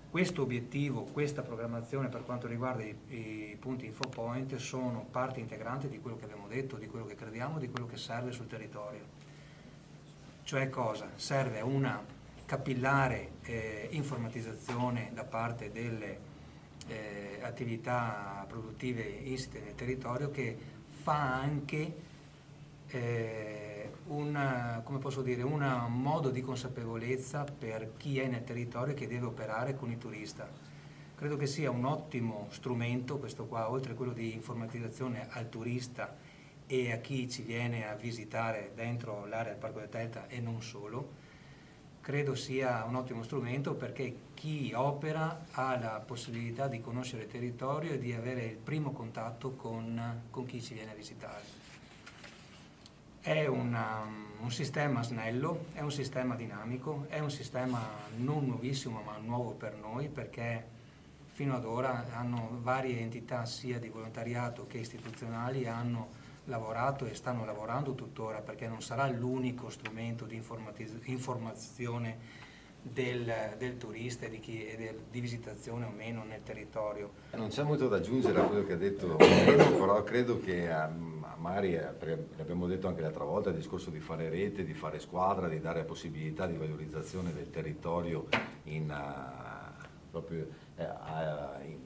questo obiettivo, questa programmazione per quanto riguarda i punti InfoPoint sono parte integrante di quello che abbiamo detto, di quello che crediamo, di quello che serve sul territorio. Cioè cosa? Serve una capillare informatizzazione da parte delle attività produttive insite nel territorio, che fa anche un modo di consapevolezza per chi è nel territorio e che deve operare con il turista. Credo che sia un ottimo strumento questo qua, oltre a quello di informatizzazione al turista e a chi ci viene a visitare dentro l'area del Parco del Delta e non solo. Credo sia un ottimo strumento perché chi opera ha la possibilità di conoscere il territorio e di avere il primo contatto con chi ci viene a visitare. È un sistema snello, è un sistema dinamico, è un sistema non nuovissimo ma nuovo per noi, perché fino ad ora varie entità sia di volontariato che istituzionali hanno lavorato e stanno lavorando tuttora, perché non sarà l'unico strumento di informazione del turista e di visitazione o meno nel territorio. Non c'è molto da aggiungere a quello che ha detto Fredo, però credo che Mari, l'abbiamo detto anche l'altra volta, il discorso di fare rete, di fare squadra, di dare possibilità di valorizzazione del territorio proprio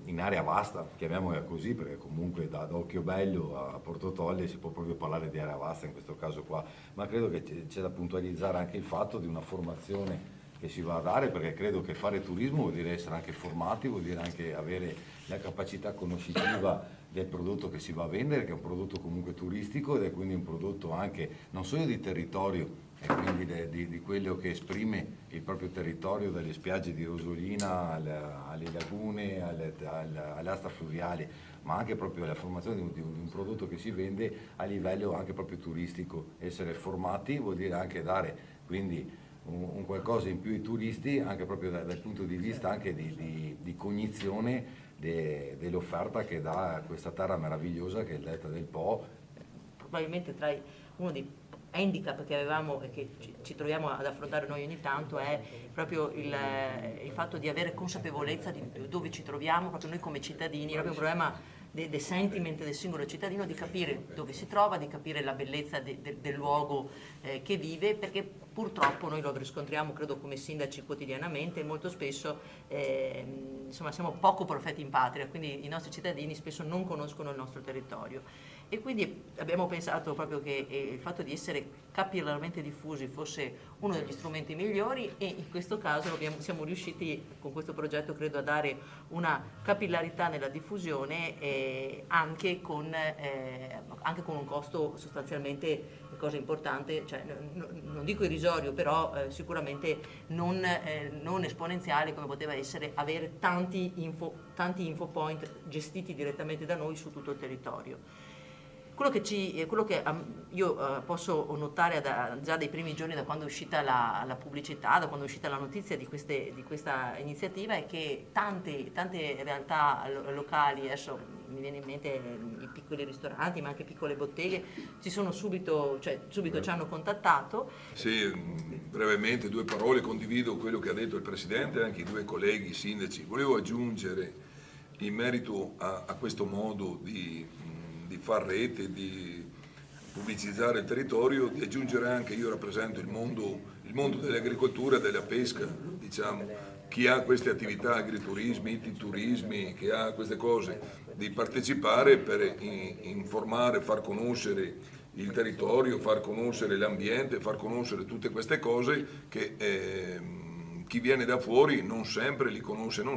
in area vasta, chiamiamola così, perché comunque da Occhiobello a Porto Tolle si può proprio parlare di area vasta in questo caso qua, ma credo che c'è da puntualizzare anche il fatto di una formazione che si va a dare, perché credo che fare turismo vuol dire essere anche formati, vuol dire anche avere la capacità conoscitiva del prodotto che si va a vendere, che è un prodotto comunque turistico ed è quindi un prodotto anche non solo di territorio, e quindi di quello che esprime il proprio territorio, dalle spiagge di Rosolina alle lagune, alle aste fluviali, ma anche proprio la formazione di un prodotto che si vende a livello anche proprio turistico. Essere formati vuol dire anche dare quindi un qualcosa in più ai turisti, anche proprio dal punto di vista anche di cognizione dell'offerta che dà questa terra meravigliosa che è il Delta del Po. Probabilmente uno dei handicap che avevamo e che ci troviamo ad affrontare noi ogni tanto è proprio il fatto di avere consapevolezza di dove ci troviamo, proprio noi come cittadini, è proprio un problema del sentiment del singolo cittadino, di capire dove si trova, di capire la bellezza del luogo che vive, perché purtroppo noi lo riscontriamo, credo, come sindaci quotidianamente, e molto spesso insomma, siamo poco profeti in patria, quindi i nostri cittadini spesso non conoscono il nostro territorio. E quindi abbiamo pensato proprio che il fatto di essere capillarmente diffusi fosse uno degli strumenti migliori, e in questo caso siamo riusciti con questo progetto, credo, a dare una capillarità nella diffusione anche con un costo sostanzialmente, cosa importante, cioè, non dico irrisorio, però sicuramente non esponenziale come poteva essere avere tanti infopoint gestiti direttamente da noi su tutto il territorio. Quello che io posso notare già dai primi giorni, da quando è uscita la pubblicità, da quando è uscita la notizia di questa iniziativa, è che tante realtà locali, adesso mi viene in mente i piccoli ristoranti, ma anche piccole botteghe, subito ci hanno contattato. Sì, brevemente 2 parole, condivido quello che ha detto il Presidente e anche i 2 colleghi sindaci. Volevo aggiungere in merito a questo modo di far rete, di pubblicizzare il territorio, di aggiungere anche, io rappresento il mondo dell'agricoltura e della pesca, diciamo, chi ha queste attività, agriturismi, turismi, che ha queste cose, di partecipare per informare, far conoscere il territorio, far conoscere l'ambiente, far conoscere tutte queste cose che chi viene da fuori non sempre li conosce, non